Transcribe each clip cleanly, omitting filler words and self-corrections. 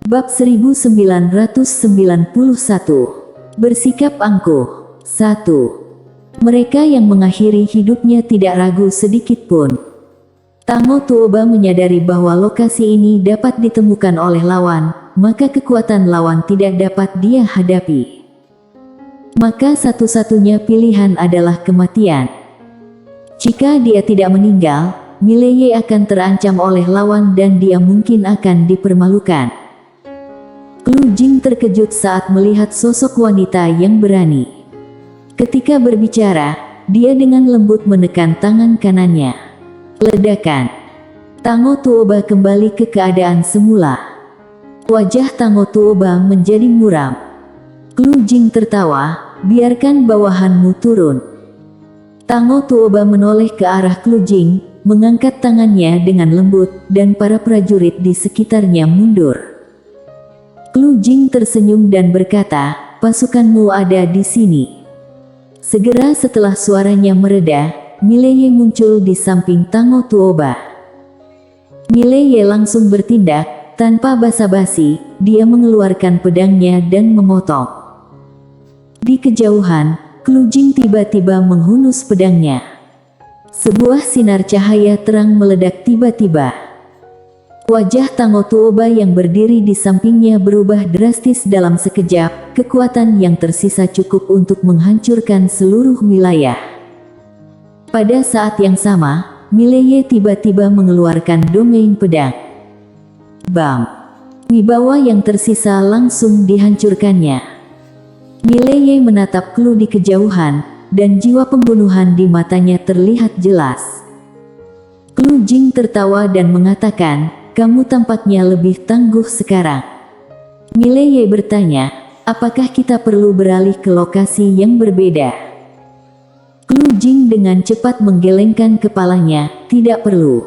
Bab 1991. Bersikap angkuh. 1. Mereka yang mengakhiri hidupnya tidak ragu sedikit pun. Tango Tuoba menyadari bahwa lokasi ini dapat ditemukan oleh lawan, maka kekuatan lawan tidak dapat dia hadapi. Maka satu-satunya pilihan adalah kematian. Jika dia tidak meninggal, Mileye akan terancam oleh lawan dan dia mungkin akan dipermalukan. Lu Jing terkejut saat melihat sosok wanita yang berani. Ketika berbicara, dia dengan lembut menekan tangan kanannya. Ledakan. Tango Tuoba kembali ke keadaan semula. Wajah Tango Tuoba menjadi muram. Lu Jing tertawa, biarkan bawahanmu turun. Tango Tuoba menoleh ke arah Lu Jing, mengangkat tangannya dengan lembut, dan para prajurit di sekitarnya mundur. Lu Jing tersenyum dan berkata, pasukanmu ada di sini. Segera setelah suaranya mereda, Mileye muncul di samping Tango Tuoba. Mileye langsung bertindak, tanpa basa-basi, dia mengeluarkan pedangnya dan memotong. Di kejauhan, Lu Jing tiba-tiba menghunus pedangnya. Sebuah sinar cahaya terang meledak tiba-tiba. Wajah Tango Tuoba yang berdiri di sampingnya berubah drastis dalam sekejap, kekuatan yang tersisa cukup untuk menghancurkan seluruh wilayah. Pada saat yang sama, Mileye tiba-tiba mengeluarkan domain pedang. Bam! Wibawa yang tersisa langsung dihancurkannya. Mileye menatap Lu di kejauhan, dan jiwa pembunuhan di matanya terlihat jelas. Lu Jing tertawa dan mengatakan, kamu tampaknya lebih tangguh sekarang. Mileye bertanya, apakah kita perlu beralih ke lokasi yang berbeda? Lu Jing dengan cepat menggelengkan kepalanya, tidak perlu.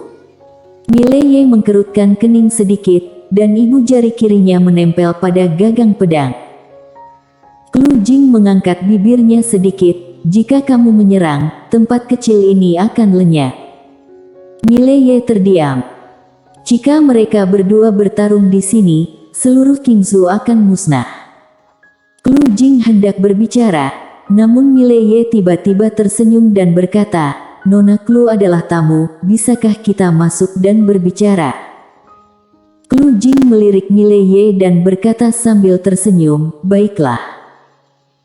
Mileye mengkerutkan kening sedikit, dan ibu jari kirinya menempel pada gagang pedang. Lu Jing mengangkat bibirnya sedikit, jika kamu menyerang, tempat kecil ini akan lenyap. Mileye terdiam. Jika mereka berdua bertarung di sini, seluruh Qingzhou akan musnah. Lu Jing hendak berbicara, namun Mileye tiba-tiba tersenyum dan berkata, Nona Lu adalah tamu, bisakah kita masuk dan berbicara? Lu Jing melirik Mileye dan berkata sambil tersenyum, baiklah.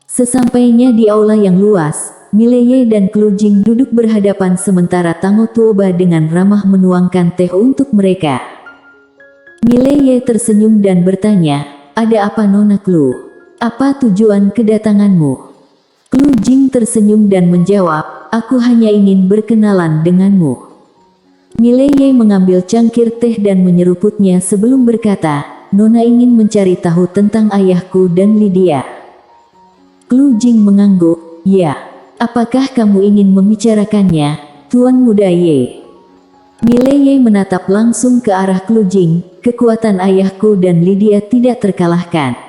Sesampainya di aula yang luas, Mileye dan Lu Jing duduk berhadapan sementara Tango Tuoba dengan ramah menuangkan teh untuk mereka. Mileye tersenyum dan bertanya, ada apa Nona Lu? Apa tujuan kedatanganmu? Lu Jing tersenyum dan menjawab, aku hanya ingin berkenalan denganmu. Mileye mengambil cangkir teh dan menyeruputnya sebelum berkata, Nona ingin mencari tahu tentang ayahku dan Lydia. Lu Jing mengangguk, ya. Apakah kamu ingin membicarakannya, Tuan Muda Ye? Mileye menatap langsung ke arah Lu Jing, kekuatan ayahku dan Lydia tidak terkalahkan.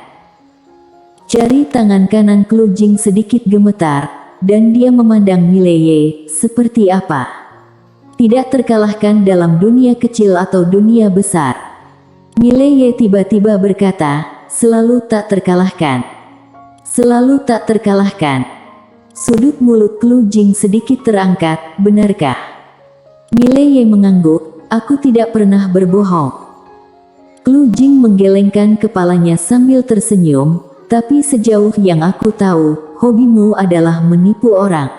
Jari tangan kanan Lu Jing sedikit gemetar, dan dia memandang Mileye, seperti apa? Tidak terkalahkan dalam dunia kecil atau dunia besar. Mileye tiba-tiba berkata, selalu tak terkalahkan. Selalu tak terkalahkan. Sudut mulut Lu Jing sedikit terangkat, benarkah? Mileye mengangguk, aku tidak pernah berbohong. Lu Jing menggelengkan kepalanya sambil tersenyum, tapi sejauh yang aku tahu, hobimu adalah menipu orang.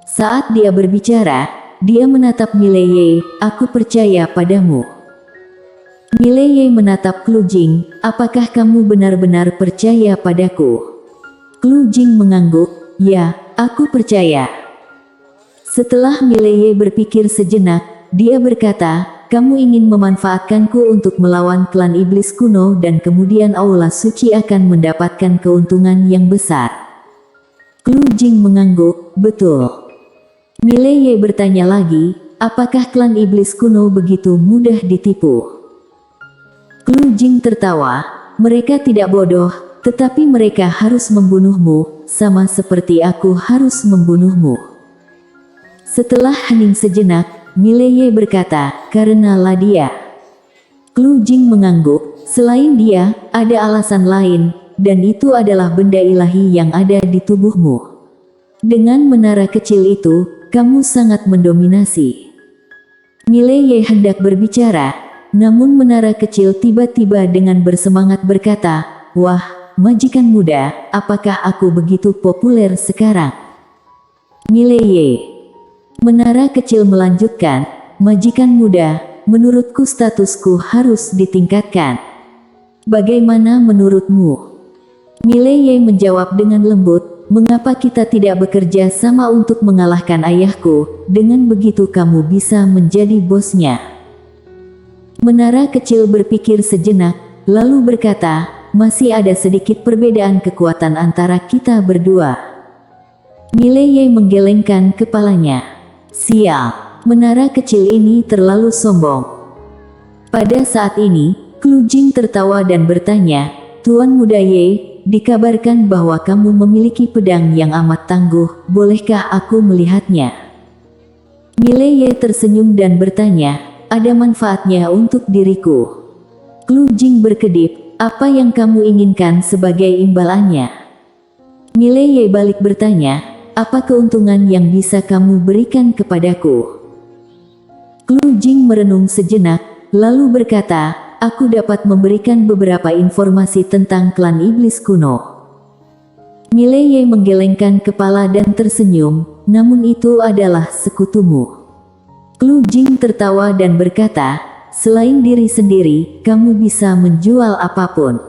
Saat dia berbicara, dia menatap Mileye, aku percaya padamu. Mileye menatap Lu Jing, apakah kamu benar-benar percaya padaku? Lu Jing mengangguk, ya, aku percaya. Setelah Mileye berpikir sejenak, dia berkata, kamu ingin memanfaatkanku untuk melawan klan iblis kuno dan kemudian aula suci akan mendapatkan keuntungan yang besar. Lu Jing mengangguk, betul. Mileye bertanya lagi, apakah klan iblis kuno begitu mudah ditipu? Lu Jing tertawa, mereka tidak bodoh, tetapi mereka harus membunuhmu, sama seperti aku harus membunuhmu. Setelah hening sejenak, Mileye berkata, karena Lydia. Klu Jing mengangguk, selain dia, ada alasan lain, dan itu adalah benda ilahi yang ada di tubuhmu. Dengan menara kecil itu, kamu sangat mendominasi. Mileye hendak berbicara, namun menara kecil tiba-tiba dengan bersemangat berkata, "Wah, majikan muda, apakah aku begitu populer sekarang?" Mileye. Menara kecil melanjutkan, "Majikan muda, menurutku statusku harus ditingkatkan. Bagaimana menurutmu?" Mileye menjawab dengan lembut, "Mengapa kita tidak bekerja sama untuk mengalahkan ayahku? Dengan begitu kamu bisa menjadi bosnya." Menara kecil berpikir sejenak, lalu berkata, "Masih ada sedikit perbedaan kekuatan antara kita berdua." Mileye menggelengkan kepalanya. Sial, menara kecil ini terlalu sombong. Pada saat ini, Klu Jing tertawa dan bertanya, "Tuan Muda Ye, dikabarkan bahwa kamu memiliki pedang yang amat tangguh, bolehkah aku melihatnya?" Mileye tersenyum dan bertanya, "Ada manfaatnya untuk diriku." Klu Jing berkedip, "Apa yang kamu inginkan sebagai imbalannya?" Mileye balik bertanya, "Apa keuntungan yang bisa kamu berikan kepadaku?" Klu Jing merenung sejenak, lalu berkata, "Aku dapat memberikan beberapa informasi tentang klan iblis kuno." Mileye menggelengkan kepala dan tersenyum, "Namun itu adalah sekutumu." Klu Jing tertawa dan berkata, "Selain diri sendiri, kamu bisa menjual apapun."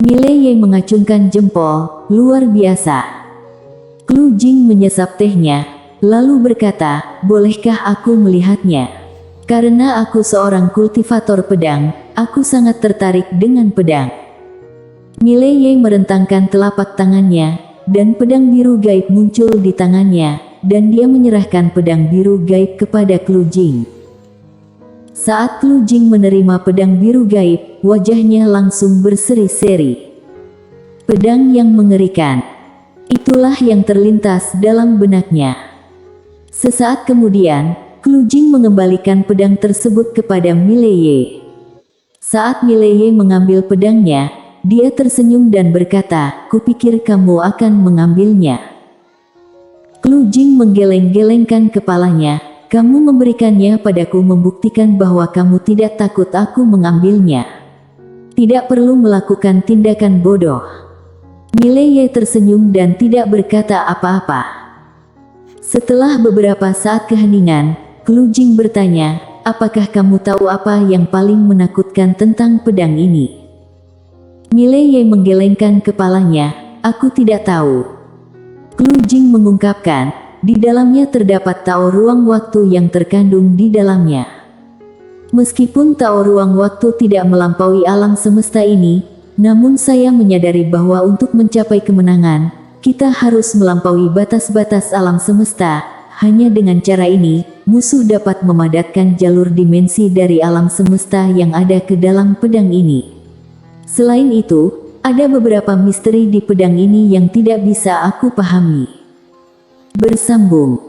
Mileye mengacungkan jempol, "Luar biasa." Klu Jing menyesap tehnya, lalu berkata, "Bolehkah aku melihatnya? Karena aku seorang kultivator pedang, aku sangat tertarik dengan pedang." Mileye merentangkan telapak tangannya, dan pedang biru gaib muncul di tangannya, dan dia menyerahkan pedang biru gaib kepada Klu Jing. Saat Klu Jing menerima pedang biru gaib, wajahnya langsung berseri-seri. Pedang yang mengerikan. Itulah yang terlintas dalam benaknya. Sesaat kemudian, Klu Jing mengembalikan pedang tersebut kepada Mileye. Saat Mileye mengambil pedangnya, dia tersenyum dan berkata, "Kupikir kamu akan mengambilnya." Klu Jing menggeleng-gelengkan kepalanya, "Kamu memberikannya padaku membuktikan bahwa kamu tidak takut aku mengambilnya. Tidak perlu melakukan tindakan bodoh." Mileye tersenyum dan tidak berkata apa-apa. Setelah beberapa saat keheningan, Klu Jing bertanya, "Apakah kamu tahu apa yang paling menakutkan tentang pedang ini?" Mileye menggelengkan kepalanya, "Aku tidak tahu." Klu Jing mengungkapkan, "Di dalamnya terdapat tao ruang waktu yang terkandung di dalamnya. Meskipun tao ruang waktu tidak melampaui alam semesta ini, namun saya menyadari bahwa untuk mencapai kemenangan, kita harus melampaui batas-batas alam semesta. Hanya dengan cara ini, musuh dapat memadatkan jalur dimensi dari alam semesta yang ada ke dalam pedang ini. Selain itu, ada beberapa misteri di pedang ini yang tidak bisa aku pahami." Bersambung.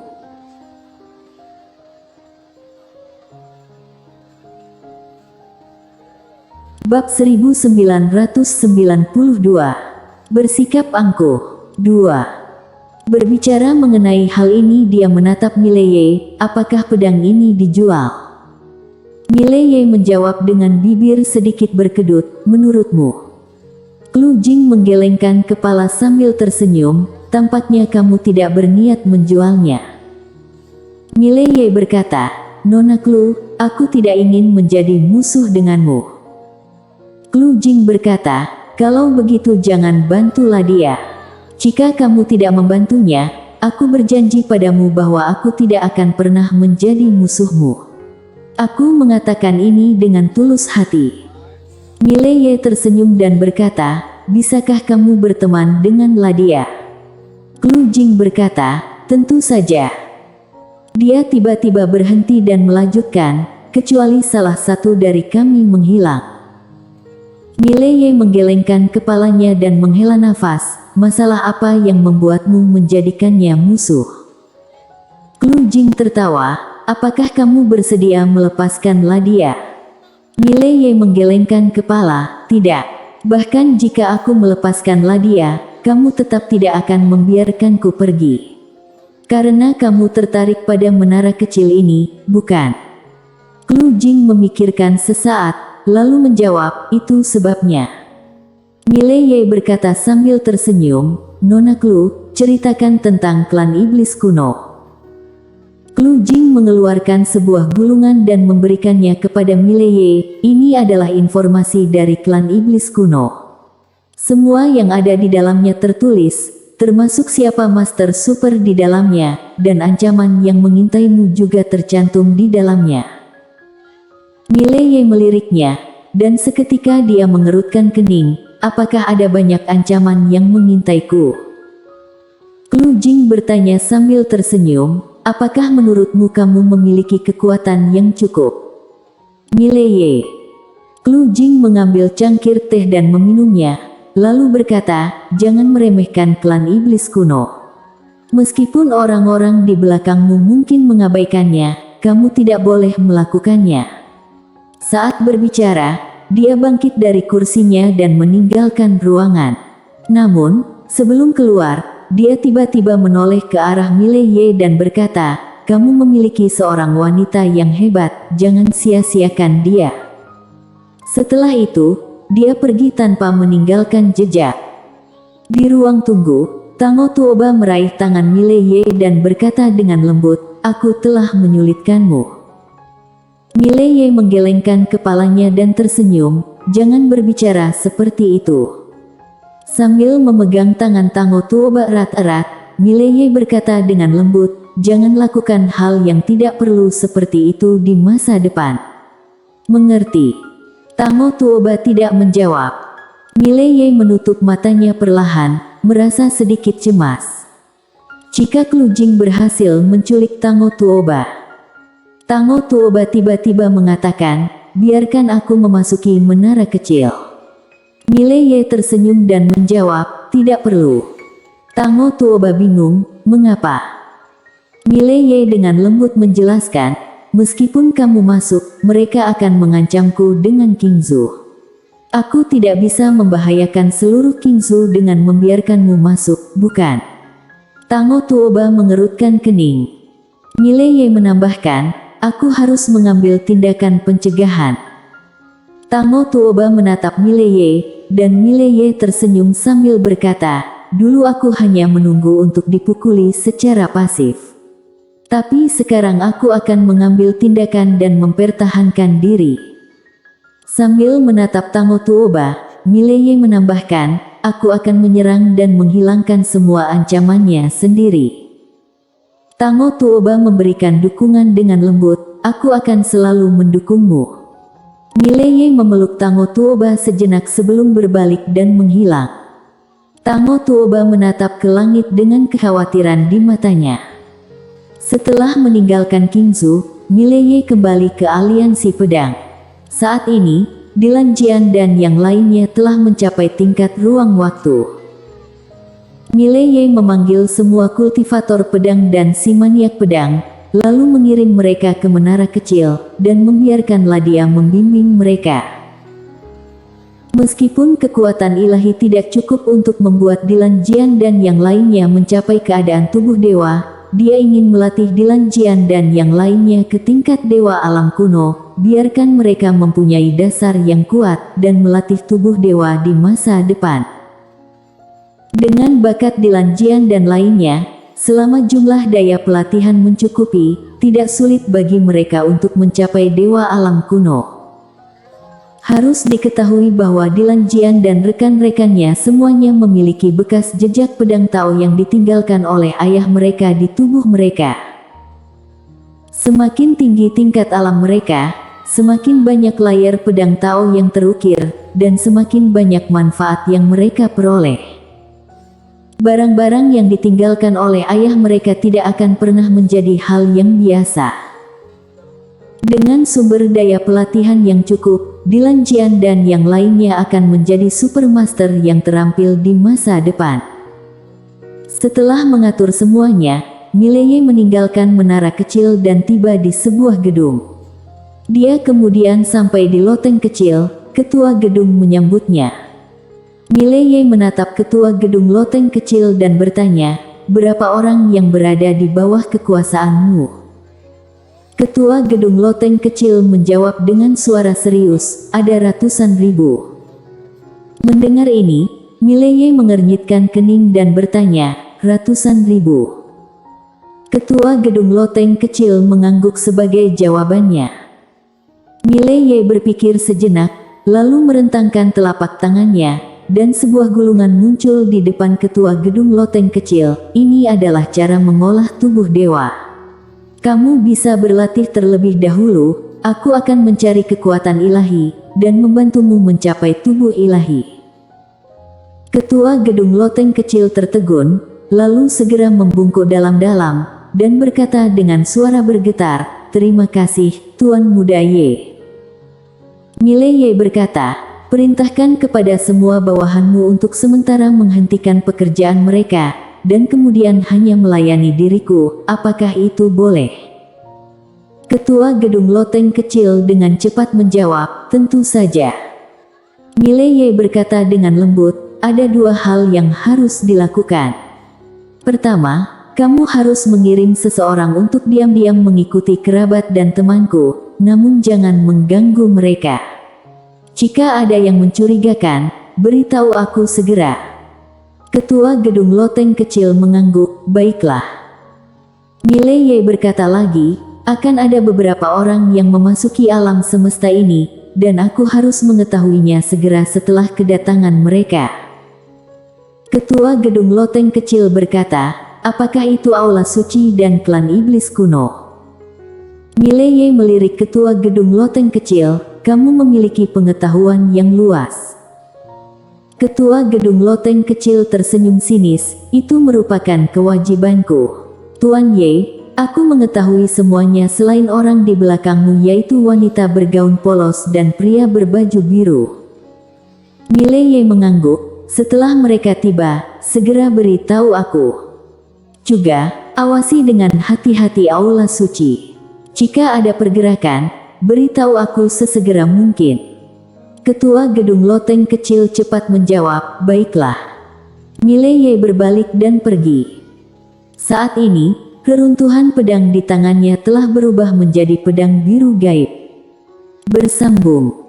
Bab 1992. Bersikap angkuh. 2. Berbicara mengenai hal ini dia menatap Mileye, "Apakah pedang ini dijual?" Mileye menjawab dengan bibir sedikit berkedut, "Menurutmu?" Klu Jing menggelengkan kepala sambil tersenyum, "Tampaknya kamu tidak berniat menjualnya." Mileye berkata, "Nona Klu, aku tidak ingin menjadi musuh denganmu." Klu Jing berkata, "Kalau begitu jangan bantulah dia. Jika kamu tidak membantunya, aku berjanji padamu bahwa aku tidak akan pernah menjadi musuhmu." Aku mengatakan ini dengan tulus hati. Mileye tersenyum dan berkata, "Bisakah kamu berteman dengan Ladia?" Klu Jing berkata, "Tentu saja." Dia tiba-tiba berhenti dan melanjutkan, "Kecuali salah satu dari kami menghilang." Mileye menggelengkan kepalanya dan menghela nafas, "Masalah apa yang membuatmu menjadikannya musuh?" Klu Jing tertawa, "Apakah kamu bersedia melepaskan Ladia?" Mileye menggelengkan kepala, tidak. Bahkan jika aku melepaskan Ladia, kamu tetap tidak akan membiarkanku pergi. Karena kamu tertarik pada menara kecil ini, bukan? Klu Jing memikirkan sesaat, lalu menjawab, itu sebabnya. Mileye berkata sambil tersenyum, Nona Klu, ceritakan tentang klan iblis kuno. Klu Jing mengeluarkan sebuah gulungan dan memberikannya kepada Mileye. Ini adalah informasi dari klan iblis kuno. Semua yang ada di dalamnya tertulis, termasuk siapa Master Super di dalamnya, dan ancaman yang mengintaimu juga tercantum di dalamnya. Mileye meliriknya, dan seketika dia mengerutkan kening. Apakah ada banyak ancaman yang mengintaiku? Klu Jing bertanya sambil tersenyum, apakah menurutmu kamu memiliki kekuatan yang cukup? Mileye. Klu Jing mengambil cangkir teh dan meminumnya, lalu berkata, jangan meremehkan klan iblis kuno. Meskipun orang-orang di belakangmu mungkin mengabaikannya, kamu tidak boleh melakukannya. Saat berbicara, dia bangkit dari kursinya dan meninggalkan ruangan. Namun, sebelum keluar, dia tiba-tiba menoleh ke arah Mileye dan berkata, kamu memiliki seorang wanita yang hebat, jangan sia-siakan dia. Setelah itu, dia pergi tanpa meninggalkan jejak. Di ruang tunggu, Tango Tuoba meraih tangan Mileye dan berkata dengan lembut, aku telah menyulitkanmu. Mileye menggelengkan kepalanya dan tersenyum, jangan berbicara seperti itu. Sambil memegang tangan Tango Tuoba erat-erat, Mileye berkata dengan lembut, jangan lakukan hal yang tidak perlu seperti itu di masa depan. Mengerti? Tango Tuoba tidak menjawab. Mileye menutup matanya perlahan, merasa sedikit cemas. Jika Klu Jing berhasil menculik Tango Tuoba, Tango Tuoba tiba-tiba mengatakan, biarkan aku memasuki menara kecil. Mileye tersenyum dan menjawab, tidak perlu. Tango Tuoba bingung, mengapa? Mileye dengan lembut menjelaskan, meskipun kamu masuk, mereka akan mengancamku dengan Qingzu. Aku tidak bisa membahayakan seluruh Qingzu dengan membiarkanmu masuk, bukan? Tango Tuoba mengerutkan kening. Mileye menambahkan, aku harus mengambil tindakan pencegahan. Tango Tuoba menatap Mileye, dan Mileye tersenyum sambil berkata, dulu aku hanya menunggu untuk dipukuli secara pasif. Tapi sekarang aku akan mengambil tindakan dan mempertahankan diri. Sambil menatap Tango Tuoba, Mileye menambahkan, aku akan menyerang dan menghilangkan semua ancamannya sendiri. Tango Tuoba memberikan dukungan dengan lembut, aku akan selalu mendukungmu. Mileye memeluk Tango Tuoba sejenak sebelum berbalik dan menghilang. Tango Tuoba menatap ke langit dengan kekhawatiran di matanya. Setelah meninggalkan Qingzu, Mileye kembali ke aliansi pedang. Saat ini, Dilan Jian dan yang lainnya telah mencapai tingkat ruang waktu. Mileye memanggil semua kultivator pedang dan si maniak pedang, lalu mengirim mereka ke menara kecil, dan membiarkan Ladia membimbing mereka. Meskipun kekuatan ilahi tidak cukup untuk membuat Dilan Jian dan yang lainnya mencapai keadaan tubuh dewa, dia ingin melatih Dilan Jian dan yang lainnya ke tingkat dewa alam kuno, biarkan mereka mempunyai dasar yang kuat, dan melatih tubuh dewa di masa depan. Dengan bakat Dilan Jian dan lainnya, selama jumlah daya pelatihan mencukupi, tidak sulit bagi mereka untuk mencapai dewa alam kuno. Harus diketahui bahwa Dilan Jian dan rekan-rekannya semuanya memiliki bekas jejak pedang Tao yang ditinggalkan oleh ayah mereka di tubuh mereka. Semakin tinggi tingkat alam mereka, semakin banyak layar pedang Tao yang terukir, dan semakin banyak manfaat yang mereka peroleh. Barang-barang yang ditinggalkan oleh ayah mereka tidak akan pernah menjadi hal yang biasa. Dengan sumber daya pelatihan yang cukup, Dilan Jian dan yang lainnya akan menjadi supermaster yang terampil di masa depan. Setelah mengatur semuanya, Mileye meninggalkan menara kecil dan tiba di sebuah gedung. Dia kemudian sampai di loteng kecil, ketua gedung menyambutnya. Mileye menatap ketua gedung loteng kecil dan bertanya, berapa orang yang berada di bawah kekuasaanmu? Ketua gedung loteng kecil menjawab dengan suara serius, ada ratusan ribu. Mendengar ini, Mileye mengernyitkan kening dan bertanya, ratusan ribu. Ketua gedung loteng kecil mengangguk sebagai jawabannya. Mileye berpikir sejenak, lalu merentangkan telapak tangannya, dan sebuah gulungan muncul di depan ketua gedung loteng kecil. Ini adalah cara mengolah tubuh dewa. Kamu bisa berlatih terlebih dahulu, aku akan mencari kekuatan ilahi, dan membantumu mencapai tubuh ilahi. Ketua gedung loteng kecil tertegun, lalu segera membungkuk dalam-dalam, dan berkata dengan suara bergetar, terima kasih, Tuan Muda Ye. Mileye berkata, perintahkan kepada semua bawahanmu untuk sementara menghentikan pekerjaan mereka, dan kemudian hanya melayani diriku, apakah itu boleh? Ketua gedung loteng kecil dengan cepat menjawab, tentu saja. Mileye berkata dengan lembut, ada dua hal yang harus dilakukan. Pertama, kamu harus mengirim seseorang untuk diam-diam mengikuti kerabat dan temanku, namun jangan mengganggu mereka. Jika ada yang mencurigakan, beritahu aku segera. Ketua gedung loteng kecil mengangguk, baiklah. Mileye berkata lagi, akan ada beberapa orang yang memasuki alam semesta ini, dan aku harus mengetahuinya segera setelah kedatangan mereka. Ketua gedung loteng kecil berkata, apakah itu aula suci dan klan iblis kuno? Mileye melirik ketua gedung loteng kecil, kamu memiliki pengetahuan yang luas. Ketua gedung loteng kecil tersenyum sinis, itu merupakan kewajibanku. Tuan Ye, aku mengetahui semuanya selain orang di belakangmu yaitu wanita bergaun polos dan pria berbaju biru. Mileye mengangguk, setelah mereka tiba, segera beritahu aku. Juga, awasi dengan hati-hati aula suci. Jika ada pergerakan, beritahu aku sesegera mungkin. Ketua gedung loteng kecil cepat menjawab, baiklah. Mileye berbalik dan pergi. Saat ini, keruntuhan pedang di tangannya telah berubah menjadi pedang biru gaib. Bersambung.